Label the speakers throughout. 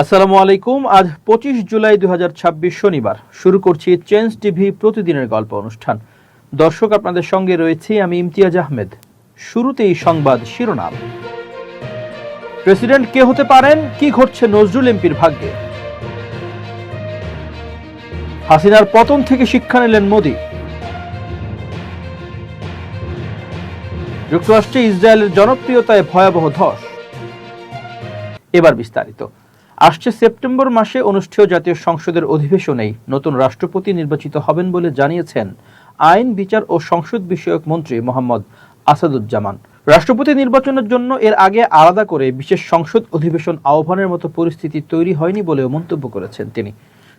Speaker 1: আসসালামু আলাইকুম। আজ 25 জুলাই 2026 শনিবার। শুরু করছি চেঞ্জ টিভি প্রতিদিনের গল্প অনুষ্ঠান। দর্শক, আপনাদের সঙ্গে রয়েছি আমি ইমতিয়াজ আহমেদ। শুরুতেই সংবাদ শিরোনাম। প্রেসিডেন্ট কে হতে পারেন, কি ঘটছে নজরুল এমপির ভাগ্যে? হাসিনার পতন থেকে শিক্ষা নিলেন মোদি। যুক্তরাষ্ট্রে ইসরায়েলের জনপ্রিয়তায় ভয়াবহ ধস। এবার বিস্তারিত। আসছে সেপ্টেম্বর মাসে অনুষ্ঠেয় জাতীয় সংসদের অধিবেশনেই নতুন রাষ্ট্রপতি নির্বাচিত হবেন বলে জানিয়েছেন আইন, বিচার ও সংসদ বিষয়ক মন্ত্রী মোহাম্মদ আসাদুজ্জামান। রাষ্ট্রপতি নির্বাচনের জন্য এর আগে আলাদা করে বিশেষ সংসদ অধিবেশন আহ্বানের মতো পরিস্থিতি তৈরি হয়নি বলেও মন্তব্য করেছেন তিনি।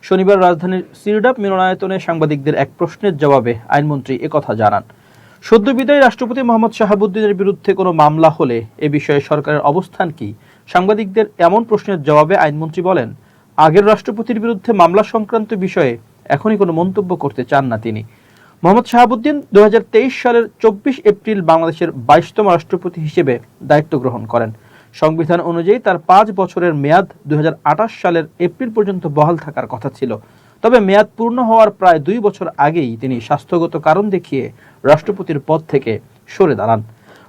Speaker 1: শনিবার রাজধানীর সিরডাপ মিলনায়তনে সাংবাদিকদের এক প্রশ্নের জবাবে আইনমন্ত্রী একথা জানান। সদ্য বিদায়ী রাষ্ট্রপতি মোহাম্মদ শাহাবুদ্দিনের বিরুদ্ধে কোনো মামলা হলে এ বিষয়ে সরকারের অবস্থান কি? সাংবাদিকদের এমন প্রশ্নের জবাবে আইনমন্ত্রী বলেন, আগের রাষ্ট্রপতির বিরুদ্ধে মামলা সংক্রান্ত বিষয়ে এখনই কোনো মন্তব্য করতে চান না তিনি। মোহাম্মদ শাহাবুদ্দিন 2023 সালের 24 এপ্রিল বাংলাদেশের 22তম রাষ্ট্রপতি হিসেবে দায়িত্ব গ্রহণ করেন। সংবিধান অনুযায়ী তার 5 বছরের মেয়াদ 2028 সালের এপ্রিল পর্যন্ত বহাল থাকার কথা ছিল। তবে মেয়াদ পূর্ণ হওয়ার প্রায় 2 বছর আগেই তিনি স্বাস্থ্যগত কারণ দেখিয়ে রাষ্ট্রপতির পদ থেকে সরে দাঁড়ান।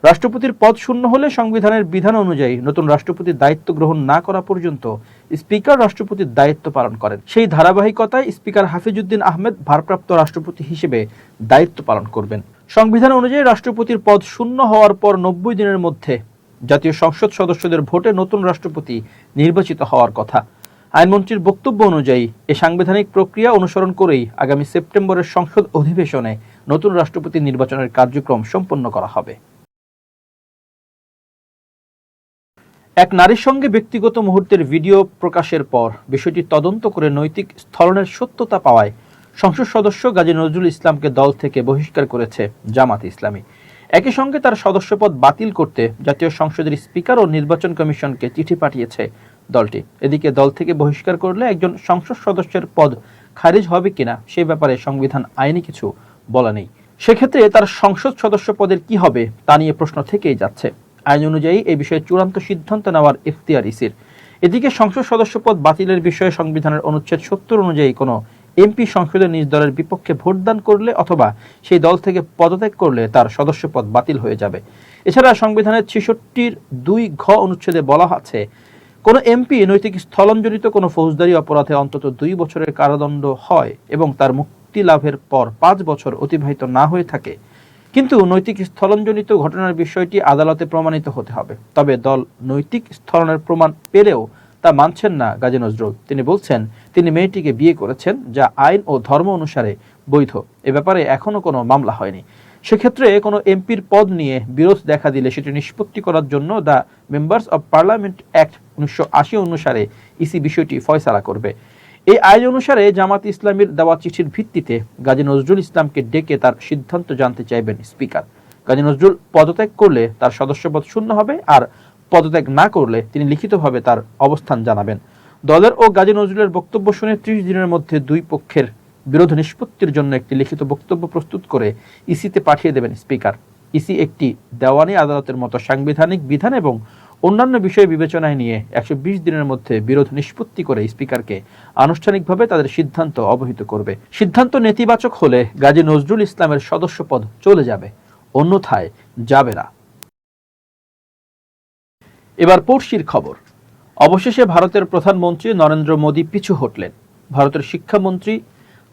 Speaker 1: রাষ্ট্রপতির পদ শূন্য হলে সংবিধানের বিধান অনুযায়ী নতুন রাষ্ট্রপতির দায়িত্ব গ্রহণ না করা পর্যন্ত স্পিকার রাষ্ট্রপতির দায়িত্ব পালন করেন। সেই ধারাবাহিকতায় স্পিকার হাফিজউদ্দিন আহমেদ ভারপ্রাপ্ত রাষ্ট্রপতি হিসেবে দায়িত্ব পালন করবেন। সংবিধান অনুযায়ী রাষ্ট্রপতির পদ শূন্য হওয়ার পর 90 দিনের মধ্যে জাতীয় সংসদ সদস্যদের ভোটে নতুন রাষ্ট্রপতি নির্বাচিত হওয়ার কথা। আইনমন্ত্রীর বক্তব্য অনুযায়ী এ সাংবিধানিক প্রক্রিয়া অনুসরণ করেই আগামী সেপ্টেম্বরের সংসদ অধিবেশনে নতুন রাষ্ট্রপতি নির্বাচনের কার্যক্রম সম্পন্ন করা হবে। এক নারীর সঙ্গে ব্যক্তিগত মুহূর্তের ভিডিও প্রকাশের পর বিষয়টি তদন্ত করে নৈতিক স্থলনের সত্যতা পাওয়ায় সংসদ সদস্য গাজী নজরুল ইসলামকে দল থেকে বহিষ্কার করেছে জামাত ইসলামী। একই সঙ্গে তার সদস্যপদ বাতিল করতে জাতীয় সংসদের স্পিকার ও নির্বাচন কমিশনকে চিঠি পাঠিয়েছে দলটি। এদিকে দল থেকে বহিষ্কার করলে একজন সংসদ সদস্যের পদ খারিজ হবে কিনা সে ব্যাপারে সংবিধান আইনি কিছু বলা নেই। সেক্ষেত্রে তার সংসদ সদস্য পদের কি হবে তা নিয়ে প্রশ্ন থেকেই যাচ্ছে। আইন অনুযায়ী এই বিষয়ে চূড়ান্ত সিদ্ধান্ত নেওয়ার এখতিয়ার ইসির। এদিকে সংসদ সদস্য পদ বাতিলের বিষয়ে সংবিধানের অনুচ্ছেদ 70 অনুযায়ী কোনো এমপি সংসদের নিজ দলের বিপক্ষে ভোটদান করলে অথবা সেই দল থেকে পদত্যাগ করলে তার সদস্য পদ বাতিল হয়ে যাবে। এছাড়া সংবিধানের 66-র 2 ঘ অনুচ্ছেদে বলা আছে, কোনো এমপি নৈতিক স্থলনজনিত কোনো ফৌজদারি অপরাধে অন্তত 2 বছরের কারাদণ্ড হয় এবং তার মুক্তি লাভের পর 5 বছর অতিবাহিত না হয়ে থাকে, কিন্তু নৈতিক স্থলনজনিত ঘটনার বিষয়টি আদালতে প্রমাণিত হতে হবে। তবে দল নৈতিক স্থলনের প্রমাণ পেলেও তা মানছেন না গাজী নজরুল। তিনি বলছেন, তিনি মেয়েটিকে বিয়ে করেছেন, যা আইন ও ধর্ম অনুসারে বৈধ। এ ব্যাপারে এখনো কোনো মামলা হয়নি। সেক্ষেত্রে কোনো এমপির পদ নিয়ে বিরোধ দেখা দিলে সেটি নিষ্পত্তি করার জন্য the members of parliament act 1980 অনুসারে ইসি বিষয়টি ফয়সালা করবে। এই আইন অনুসারে জামাত ইসলামীর দেওয়া চিঠির ভিত্তিতে গাজী নজরুল ইসলামকে ডেকে তার সিদ্ধান্ত জানতে চাইবেন স্পিকার। গাজী নজরুল পদত্যাগ করলে তার সদস্যপদ শূন্য হবে, আর পদত্যাগ না করলে তিনি লিখিতভাবে তার অবস্থান জানাবেন। দলের ও গাজী নজরুলের বক্তব্য শুনে 30 দিনের মধ্যে দুই পক্ষের বিরোধ নিষ্পত্তির জন্য একটি লিখিত বক্তব্য প্রস্তুত করে ইসিতে পাঠিয়ে দেবেন স্পিকার। ইসি একটি দেওয়ানি আদালতের মতো সাংবিধানিক বিধান এবং অন্যান্য বিষয় বিবেচনায় নিয়ে 120 দিনের মধ্যে বিরোধ নিষ্পত্তি করে স্পিকারকে আনুষ্ঠানিকভাবে তাদের সিদ্ধান্ত অবহিত করবে। সিদ্ধান্ত নেতিবাচক হলে গাজী নজরুল ইসলামের সদস্যপদ চলে যাবে, অন্যথায় যাবে না। এবার পড়শির খবর। অবশেষে ভারতের প্রধানমন্ত্রী নরেন্দ্র মোদী পিছু হটলেন। ভারতের শিক্ষামন্ত্রী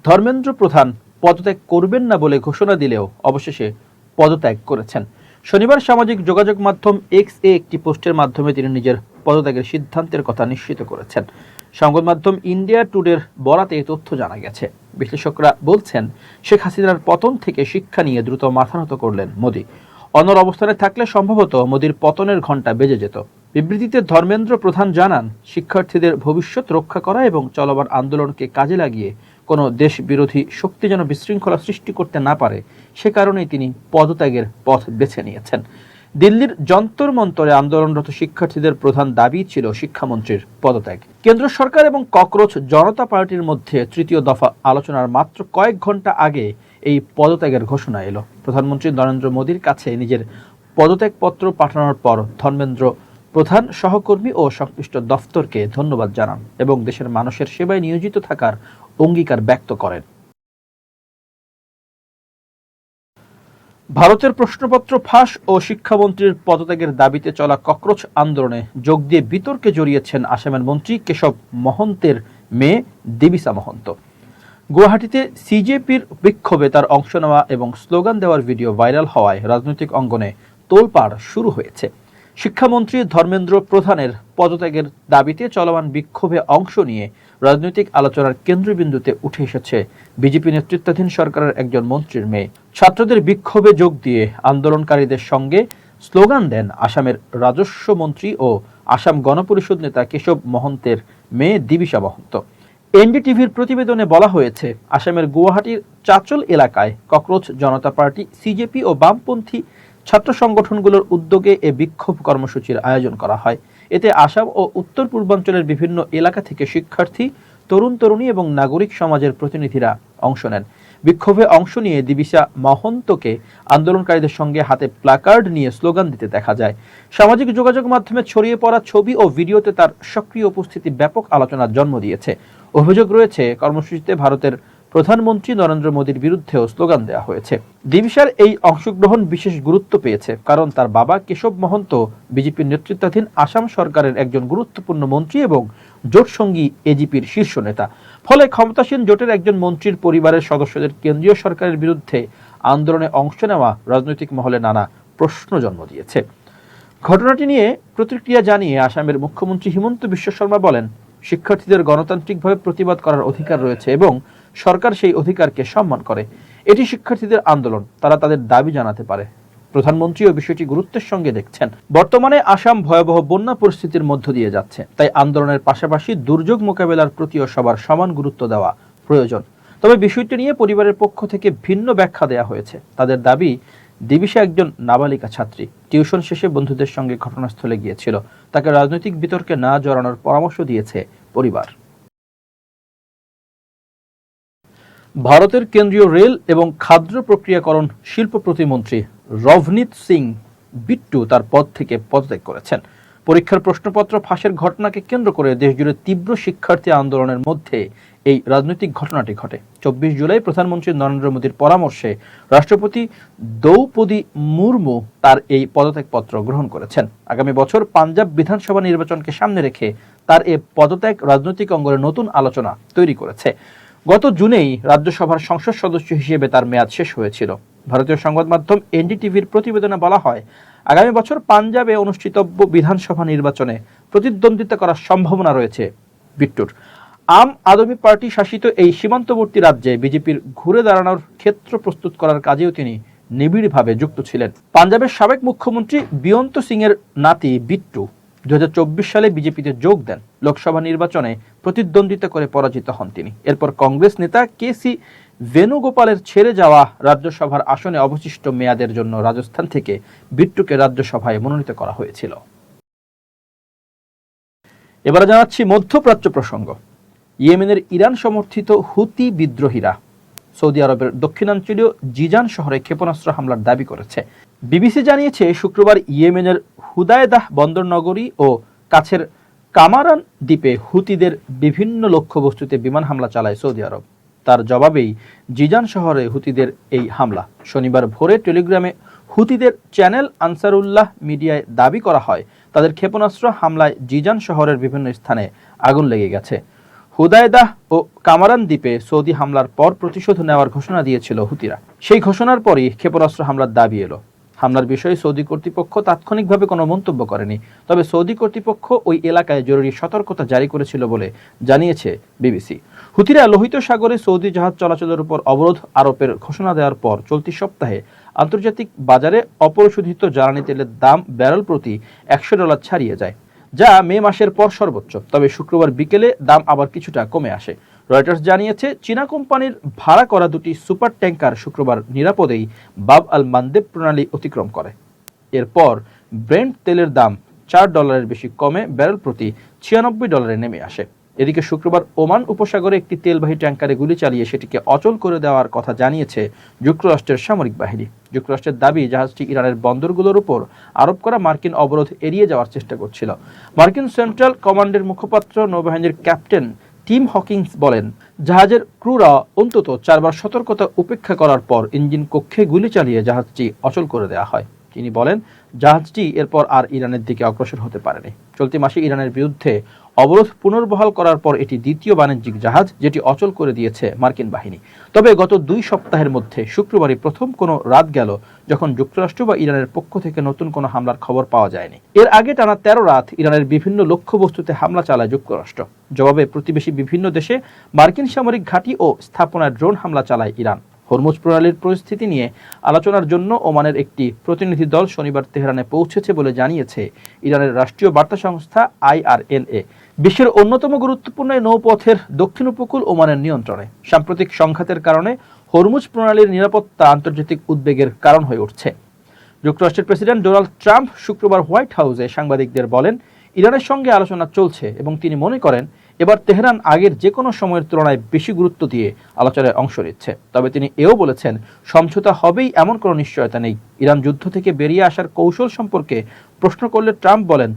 Speaker 1: ধর্মেন্দ্র প্রধান পদত্যাগ করবেন না বলে ঘোষণা দিলেও অবশেষে পদত্যাগ করেছেন। শনিবার সামাজিক যোগাযোগ মাধ্যম এক্স এ একটি পোস্টের মাধ্যমে তিনি নিজের পদত্যাগের সিদ্ধান্তের কথা নিশ্চিত করেছেন। সংবাদ মাধ্যম ইন্ডিয়া টুডের বরাতে এই তথ্য জানা গেছে। বিশ্লেষকরা বলছেন, শেখ হাসিনার পতন থেকে শিক্ষা নিয়ে দ্রুত মাথা নত করলেন মোদী। অনড় অবস্থানে থাকলে সম্ভবত মোদীর পতনের ঘণ্টা বেজে যেত। বিবৃতিতে ধর্মেন্দ্র প্রধান জানান, শিক্ষার্থীদের ভবিষ্যৎ রক্ষা করা এবং চলমান আন্দোলনকে কাজে লাগিয়ে কোনো দেশ বিরোধী শক্তি যেন বিশৃঙ্খলা সৃষ্টি করতে না পারে, সে কারণেই তিনি পদত্যাগের পথ বেছে নিয়েছেন। দিল্লির যন্তর মন্তরে আন্দোলনরত শিক্ষার্থীদের প্রধান দাবি ছিল শিক্ষামন্ত্রীর পদত্যাগ। কেন্দ্র সরকার এবং ককরোচ জনতা পার্টির মধ্যে তৃতীয় দফা আলোচনার মাত্র কয়েক ঘন্টা আগে এই পদত্যাগের ঘোষণা এলো। প্রধানমন্ত্রী নরেন্দ্র মোদীর কাছে নিজের পদত্যাগপত্র পাঠানোর পর ধর্মেন্দ্র প্রধান সহকর্মী ও সংশ্লিষ্ট দফতরকে ধন্যবাদ জানান এবং দেশের মানুষের সেবায় নিয়োজিত থাকার অঙ্গীকার ব্যক্ত করেন। ভারতের প্রশ্নপত্র ফাঁস ও শিক্ষামন্ত্রীর পদত্যাগের দাবিতে চলা ককরোচ আন্দোলনে যোগ দিয়ে বিতর্কে জড়িয়েছেন আসামের মন্ত্রী কেশব মহন্তের মেয়ে দেবিসা মহন্ত। গুয়াহাটিতে সিজেপির বিক্ষোভে তার অংশ নেওয়া এবং স্লোগান দেওয়ার ভিডিও ভাইরাল হওয়ায় রাজনৈতিক অঙ্গনে তোলপাড় শুরু হয়েছে। শিক্ষামন্ত্রী ধর্মেন্দ্র প্রধানের পদত্যাগের দাবিতে চলমান বিক্ষোভে অংশ নিয়ে রাজনৈতিক আলোচনার কেন্দ্রবিন্দুতে উঠে এসেছে বিজেপি নেতৃত্বাধীন সরকারের একজন মন্ত্রীর মেয়ে। ছাত্রদের বিক্ষোভে যোগ দিয়ে আন্দোলনকারীদের সঙ্গে স্লোগান দেন আসামের রাজস্ব মন্ত্রী ও আসাম গণপরিষদ নেতা কেশব মহন্তের মেয়ে দেবিসা মহন্ত। এনডিটিভির প্রতিবেদনে বলা হয়েছে, আসামের গুয়াহাটির চাচল এলাকায় ককরোচ জনতা পার্টি, সিজেপি ও বামপন্থী ছাত্র সংগঠনগুলোর উদ্যোগে এ বিক্ষোভ কর্মসূচির আয়োজন করা হয়। এতে আসাম ও উত্তর পূর্বাঞ্চলের বিভিন্ন এলাকা থেকে শিক্ষার্থী, তরুণ তরুণী এবং নাগরিক সমাজের প্রতিনিধিরা অংশ নেন। বিক্ষোভে অংশ নিয়ে দেবিসা মহন্তকে আন্দোলনকারীদের সঙ্গে হাতে প্ল্যাকার্ড নিয়ে স্লোগান দিতে দেখা যায়। সামাজিক যোগাযোগ মাধ্যমে ছড়িয়ে পড়া ছবি ও ভিডিওতে তার সক্রিয় উপস্থিতি ব্যাপক আলোচনার জন্ম দিয়েছে। অভিযোগ রয়েছে, কর্মসূচিতে ভারতের প্রধানমন্ত্রী নরেন্দ্র মোদীর বিরুদ্ধেও স্লোগান দেওয়া হয়েছে। দেবিসার এই অংশগ্রহণ বিশেষ গুরুত্ব পেয়েছে কারণ তার বাবা কেশব মহন্ত বিজেপির নেতৃত্বাধীন আসাম সরকারের একজন গুরুত্বপূর্ণ মন্ত্রী এবং জোটসঙ্গী এজিপির শীর্ষ নেতা। ফলে ক্ষমতাসীন জোটের একজন মন্ত্রীর পরিবারের সদস্যদের কেন্দ্রীয় সরকারের বিরুদ্ধে আন্দোলনে অংশ নেওয়া রাজনৈতিক মহলে নানা প্রশ্ন জন্ম দিয়েছে। ঘটনাটি নিয়ে প্রতিক্রিয়া জানিয়ে আসামের মুখ্যমন্ত্রী হিমন্ত বিশ্ব শর্মা বলেন, শিক্ষার্থীদের গণতান্ত্রিকভাবে প্রতিবাদ করার অধিকার রয়েছে এবং সরকার সেই অধিকারকে সম্মান করে। এটি শিক্ষার্থীদের আন্দোলন, তারা তাদের দাবি জানাতে পারে। প্রধানমন্ত্রীও বিষয়টি গুরুত্বের সঙ্গে দেখছেন। বর্তমানে আসাম ভয়াবহ বন্যা পরিস্থিতির মধ্য দিয়ে যাচ্ছে, তাই আন্দোলনের পাশাপাশি দুর্যোগ মোকাবেলার প্রতিও সবার সমান গুরুত্ব দেওয়া প্রয়োজন। তবে বিষয়টি নিয়ে পরিবারের পক্ষ থেকে ভিন্ন ব্যাখ্যা দেওয়া হয়েছে। তাদের দাবি, দেবিসা একজন নাবালিকা ছাত্রী, টিউশন শেষে বন্ধুদের সঙ্গে ঘটনাস্থলে গিয়েছিল। তাকে রাজনৈতিক বিতর্কে না জড়ানোর পরামর্শ দিয়েছে পরিবার। ভারতের কেন্দ্রীয় রেল এবং খাদ্য প্রক্রিয়াকরণ শিল্প প্রতিমন্ত্রী রভনীত সিং বিট্টু তার পদ থেকে পদত্যাগ করেছেন। পরীক্ষার প্রশ্নপত্র ফাঁসের ঘটনাকে কেন্দ্র করে দেশজুড়ে তীব্র শিক্ষার্থী আন্দোলনের মধ্যে এই রাজনৈতিক ঘটনাটি ঘটে। 24 জুলাই প্রধানমন্ত্রী নরেন্দ্র মোদীর পরামর্শে রাষ্ট্রপতি দ্রৌপদী মুর্মু তার এই পদত্যাগপত্র গ্রহণ করেছেন। আগামী বছর পাঞ্জাব বিধানসভা নির্বাচনকে সামনে রেখে তার এই পদত্যাগ রাজনৈতিক অঙ্গনে নতুন আলোচনা তৈরি করেছে। গত জুনেই রাজ্যসভার সংসদ সদস্য হিসেবে তার মেয়াদ শেষ হয়েছিল। ভারতীয় সংবাদ মাধ্যম এনডিটিভির প্রতিবেদনে বলা হয়, আগামী বছর পাঞ্জাবে অনুষ্ঠিতব্য বিধানসভা নির্বাচনে প্রতিদ্বন্দ্বিতা করার সম্ভাবনা রয়েছে বিট্টুর। আম আদমি পার্টি শাসিত এই সীমান্তবর্তী রাজ্যে বিজেপির ঘুরে দাঁড়ানোর ক্ষেত্র প্রস্তুত করার কাজেও তিনি নিবিড়ভাবে যুক্ত ছিলেন। পাঞ্জাবের সাবেক মুখ্যমন্ত্রী বিয়ন্ত সিং এর নাতি বিট্টু 2024 সালে বিজেপিতে যোগ দেন। লোকসভা নির্বাচনে প্রতিদ্বন্দ্বিতা করে পরাজিত হন তিনি। এরপর কংগ্রেস নেতা কেসি বেণুগোপালের ছেড়ে যাওয়া রাজ্যসভার আসনে অবশিষ্ট মেয়াদের জন্য রাজস্থান থেকে বিট্টুকে রাজ্যসভায় মনোনীত করা হয়েছিল। এবারে জানাচ্ছি মধ্যপ্রাচ্য প্রসঙ্গ। ইয়েমেনের ইরান সমর্থিত হুতি বিদ্রোহীরা সৌদি আরবের দক্ষিণাঞ্চলীয় জিজান শহরে ক্ষেপণাস্ত্র হামলার দাবি করেছে। বিবিসি জানিয়েছে, শুক্রবার ইয়েমেনের হুদায়দাহ বন্দরনগরী ও কাছের কামারান দ্বীপে হুতিদের বিভিন্ন লক্ষ্যবস্তুতে বিমান হামলা চালায় সৌদি আরব। তার জবাবেই জিজান শহরে হুতিদের এই হামলা। শনিবার ভোরে টেলিগ্রামে হুতিদের চ্যানেল আনসারুল্লাহ মিডিয়ায় দাবি করা হয়, তাদের ক্ষেপণাস্ত্র হামলায় জিজান শহরের বিভিন্ন স্থানে আগুন লেগে গেছে। হুদায়দাহ ও কামারান দ্বীপে সৌদি হামলার পর প্রতিশোধ নেওয়ার ঘোষণা দিয়েছিল হুতিরা। সেই ঘোষণার পরই ক্ষেপণাস্ত্র হামলার দাবি এলো। হামলার বিষয়ে সৌদি কর্তৃপক্ষ তাৎক্ষণিকভাবে কোনো মন্তব্য করেনি, তবে সৌদি কর্তৃপক্ষ ওই এলাকায় জরুরি সতর্কতা জারি করেছিল বলে জানিয়েছে বিবিসি। হুতিরা লোহিত সাগরে সৌদি জাহাজ চলাচলের উপর অবরোধ আরোপের ঘোষণা দেওয়ার পর চলতি সপ্তাহে আন্তর্জাতিক বাজারে অপরিশোধিত জ্বালানি তেলের দাম ব্যারেল প্রতি $100 ছাড়িয়ে যায়, যা মে মাসের পর সর্বোচ্চ। তবে শুক্রবার বিকেলে দাম আবার কিছুটা কমে আসে। রয়টার্স জানিয়েছে, চীনা কোম্পানির ভাড়া করা দুটি সুপার ট্যাঙ্কার শুক্রবার নিরাপদেই বাব আল মান্দেব প্রণালী অতিক্রম করে। এরপর ব্রেন্ট তেলের দাম $4 বেশি কমে ব্যারেল প্রতি $96 নেমে আসে। এদিকে শুক্রবার ওমান উপসাগরে একটি তেলবাহী ট্যাঙ্কারে গুলি চালিয়ে সেটিকে অচল করে দেওয়ার কথা জানিয়েছে যুক্তরাষ্ট্রের সামরিক বাহিনী। যুক্তরাষ্ট্রের দাবি, জাহাজটি ইরানের বন্দরগুলোর উপর আরোপ করা মার্কিন অবরোধ এড়িয়ে যাওয়ার চেষ্টা করছিল। মার্কিন সেন্ট্রাল কমান্ডের মুখপাত্র নৌবাহিনীর ক্যাপ্টেন টিম হকিংস বলেন, জাহাজের ক্রুরা অন্তত 4 বার সতর্কতা উপেক্ষা করার পর ইঞ্জিন কক্ষে গুলি চালিয়ে জাহাজটি অচল করে দেওয়া হয়। তিনি বলেন, জাহাজটি এরপর আর ইরানের দিকে অগ্রসর হতে পারেনি। চলতি মাসে ইরানের বিরুদ্ধে অবরোধ পুনর্বহাল করার পর এটি দ্বিতীয় বাণিজ্যিক জাহাজ যেটি অচল করে দিয়েছে মার্কিন বাহিনী। তবে গত 2 সপ্তাহের মধ্যে শুক্রবারই প্রথম কোনো রাত গেল যখন যুক্তরাষ্ট্র বা ইরানের পক্ষ থেকে নতুন কোনো হামলার খবর পাওয়া যায়নি। এর আগে টানা 13 রাত ইরানের বিভিন্ন লক্ষ্যবস্তুতে হামলা চালায় যুক্তরাষ্ট্র। জবাবে প্রতিবেশী বিভিন্ন দেশে মার্কিন সামরিক ঘাঁটি ও স্থাপনায় ড্রোন হামলা চালায় ইরান। হরমুজ প্রণালীর পরিস্থিতি নিয়ে আলোচনার জন্য ওমানের একটি প্রতিনিধি দল শনিবার তেহরানে পৌঁছেছে বলে জানিয়েছে ইরানের রাষ্ট্রীয় বার্তা সংস্থা IRNA। বিশ্বের অন্যতম গুরুত্বপূর্ণ এই নৌপথের দক্ষিণ উপকূল ওমানের নিয়ন্ত্রণে। সাম্প্রতিক সংঘাতের কারণে হরমুজ প্রণালীর নিরাপত্তা আন্তর্জাতিক উদ্বেগের কারণ হয়ে উঠছে। যুক্তরাষ্ট্রের প্রেসিডেন্ট ডোনাল্ড ট্রাম্প শুক্রবার হোয়াইট হাউসে সাংবাদিকদের বলেন, ইরানের সঙ্গে আলোচনা চলছে এবং তিনি মনে করেন এবার তেহরান আগের যে কোনো সময়ের তুলনায় বেশি গুরুত্ব দিয়ে আলোচনায় অংশ নিচ্ছে। তবে তিনি এও বলেছেন, সমঝোতা হবেই এমন কোনো নিশ্চয়তা নেই। ইরান যুদ্ধ থেকে বেরিয়ে আসার কৌশল সম্পর্কে প্রশ্ন করলে ট্রাম্প বলেন,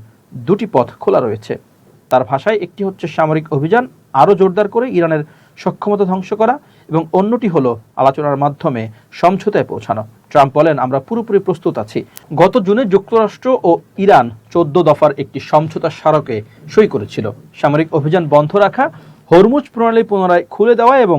Speaker 1: 2টি পথ খোলা রয়েছে। তার ভাষায় একটি হচ্ছে সামরিক অভিযান আরও জোরদার করে ইরানের সক্ষমতা ধ্বংস করা এবং অন্যটি হলো আলোচনার মাধ্যমে সমঝোতায় পৌঁছানো। ট্রাম্প বলেন, আমরা পুরোপুরি প্রস্তুত আছি। গত জুনে যুক্তরাষ্ট্র ও ইরান 14 দফার একটি সমঝোতা স্মারকে সই করেছিল। সামরিক অভিযান বন্ধ রাখা, হরমুজ প্রণালী পুনরায় খুলে দেওয়া এবং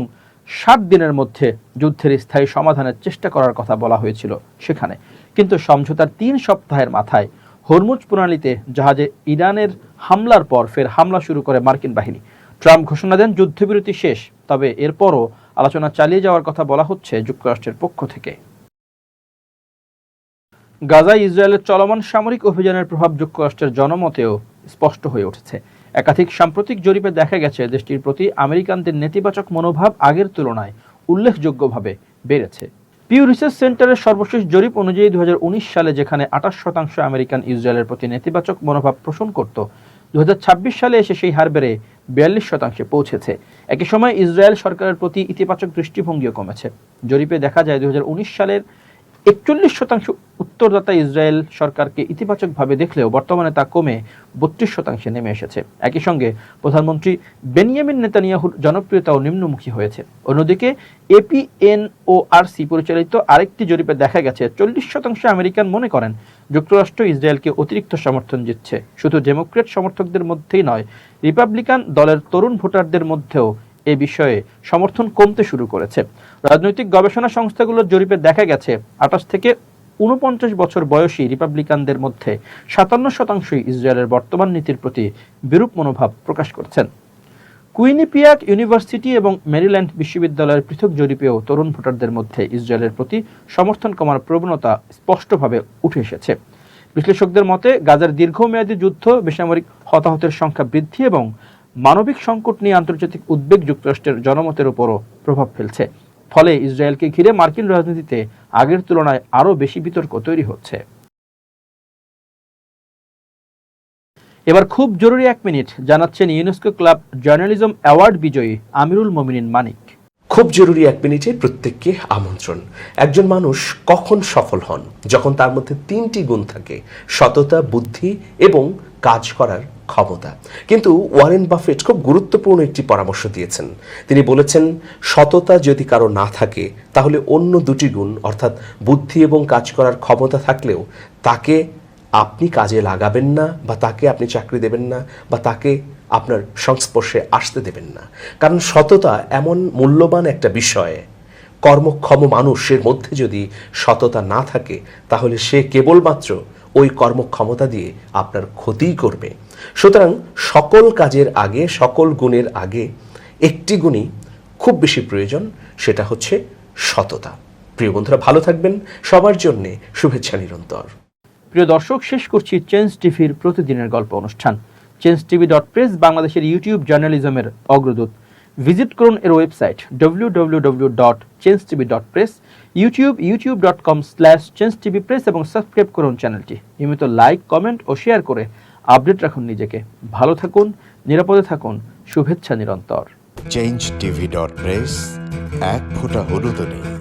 Speaker 1: 7 দিনের মধ্যে যুদ্ধের স্থায়ী সমাধানের চেষ্টা করার কথা বলা হয়েছিল সেখানে। কিন্তু সমঝোতার 3 সপ্তাহের মাথায় হরমুজ প্রণালীতে জাহাজে ইরানের হামলার পর ফের হামলা শুরু করে মার্কিন বাহিনী। ট্রাম্প ঘোষণা দেন যুদ্ধবিরতি শেষ, তবে এরপরও আলোচনা চালিয়ে যাওয়ার কথা বলা হচ্ছে যুক্তরাষ্ট্রের পক্ষ থেকে। গাজায় ইসরায়েলের চলমান সামরিক অভিযানের প্রভাব যুক্তরাষ্ট্রের জনমতেও স্পষ্ট হয়ে উঠেছে। একাধিক সাম্প্রতিক জরিপে দেখা গেছে দেশটির প্রতি আমেরিকানদের নেতিবাচক মনোভাব আগের তুলনায় উল্লেখযোগ্যভাবে বেড়েছে। পিউ রিসার্চ সেন্টারের সর্বশেষ জরিপ অনুযায়ী 2019 সালে যেখানে 28% আমেরিকান ইসরায়েলের প্রতি নেতিবাচক মনোভাব পোষণ করত, 2026 সালে এসে সেই হার বেড়ে 42% পৌঁছেছে। একই সময় ইসরায়েল সরকারের প্রতি ইতিবাচক দৃষ্টিভঙ্গিও কমেছে। জরিপে দেখা যায় 2019 সালের 41% উত্তরদাতা ইসরায়েল সরকারকে ইতিবাচকভাবে দেখলেও বর্তমানে তা কমে 32% নেমে এসেছে। একই সঙ্গে প্রধানমন্ত্রী বেনিয়ামিন নেতানিয়াহুর জনপ্রিয়তাও নিম্নমুখী হয়েছে। অন্যদিকে APNORC পরিচালিত আরেকটি জরিপে দেখা গেছে 40% আমেরিকান মনে করেন যুক্তরাষ্ট্র ইসরায়েলকে অতিরিক্ত সমর্থন দিচ্ছে। শুধু ডেমোক্রেট সমর্থকদের মধ্যেই নয়, রিপাবলিকান দলের তরুণ ভোটারদের মধ্যেও এ বিষয়ে সমর্থন কমতে শুরু করেছে। রাজনৈতিক গবেষণা সংস্থাগুলোর জরিপে দেখা গেছে 28 থেকে 49 বছর বয়সী রিপাবলিকানদের মধ্যে 57% ইসরায়েলের বর্তমান নীতির প্রতি বিরূপ মনোভাব প্রকাশ করছেন। কুইনিপিয়াক ইউনিভার্সিটি এবং মেরিল্যান্ড বিশ্ববিদ্যালয়ের পৃথক জরিপেও তরুণ ভোটারদের মধ্যে ইসরায়েলের প্রতি সমর্থন কমার প্রবণতা স্পষ্টভাবে উঠে এসেছে। বিশ্লেষকদের মতে গাজার দীর্ঘমেয়াদী যুদ্ধ, বেসামরিক হতাহতের সংখ্যা বৃদ্ধি এবং মানবিক সংকট নিয়ে আন্তর্জাতিক উদ্বেগ যুক্তরাষ্ট্রের জনমতের উপরও প্রভাব ফেলছে। ফলে ইসরায়েলকে ঘিরে মার্কিন রাজনীতিতে আগের তুলনায় আরও বেশি বিতর্ক তৈরি হচ্ছে। এবার খুব জরুরি 1 মিনিট জানাচ্ছেন ইউনেস্কো ক্লাব জার্নালিজম অ্যাওয়ার্ড বিজয়ী আমিরুল মোমিনিন মানিক।
Speaker 2: খুব জরুরি 1 মিনিটে প্রত্যেককে আমন্ত্রণ। একজন মানুষ কখন সফল হন? যখন তার মধ্যে 3টি গুণ থাকে: সততা, বুদ্ধি এবং কাজ করার ক্ষমতা। কিন্তু ওয়ারেন বাফেট খুব গুরুত্বপূর্ণ একটি পরামর্শ দিয়েছেন। তিনি বলেছেন, সততা যদি কারো না থাকে তাহলে অন্য 2টি গুণ অর্থাৎ বুদ্ধি এবং কাজ করার ক্ষমতা থাকলেও তাকে আপনি কাজে লাগাবেন না, বা তাকে আপনি চাকরি দেবেন না, বা তাকে আপনার সংস্পর্শে আসতে দেবেন না। কারণ সততা এমন মূল্যবান একটা বিষয়, কর্মক্ষম মানুষের মধ্যে যদি সততা না থাকে তাহলে সে কেবলমাত্র ওই কর্মক্ষমতা দিয়ে আপনার ক্ষতিই করবে। সুতরাং সকল কাজের আগে, সকল গুণের আগে একটি গুণই খুব বেশি প্রয়োজন, সেটা হচ্ছে সততা। প্রিয় বন্ধুরা, ভালো থাকবেন। সবার জন্য শুভেচ্ছা নিরন্তর।
Speaker 1: প্রিয় দর্শক, শেষ করছি চেঞ্জ টিভির প্রতিদিনের গল্প অনুষ্ঠান। changetv.press বাংলাদেশের ইউটিউব জার্নালিজমের অগ্রদূত। ভিজিট করুন এর ওয়েবসাইট www.changetv.press, ইউটিউব youtube.com/changetvpress এবং সাবস্ক্রাইব করুন চ্যানেলটি। নিয়মিত লাইক, কমেন্ট ও শেয়ার করে আপডেট রাখুন নিজেকে। ভালো থাকুন, নিরাপদে থাকুন, শুভেচ্ছা নিরন্তর।
Speaker 3: change tv.press এক ফোঁটা হলুদও নেই।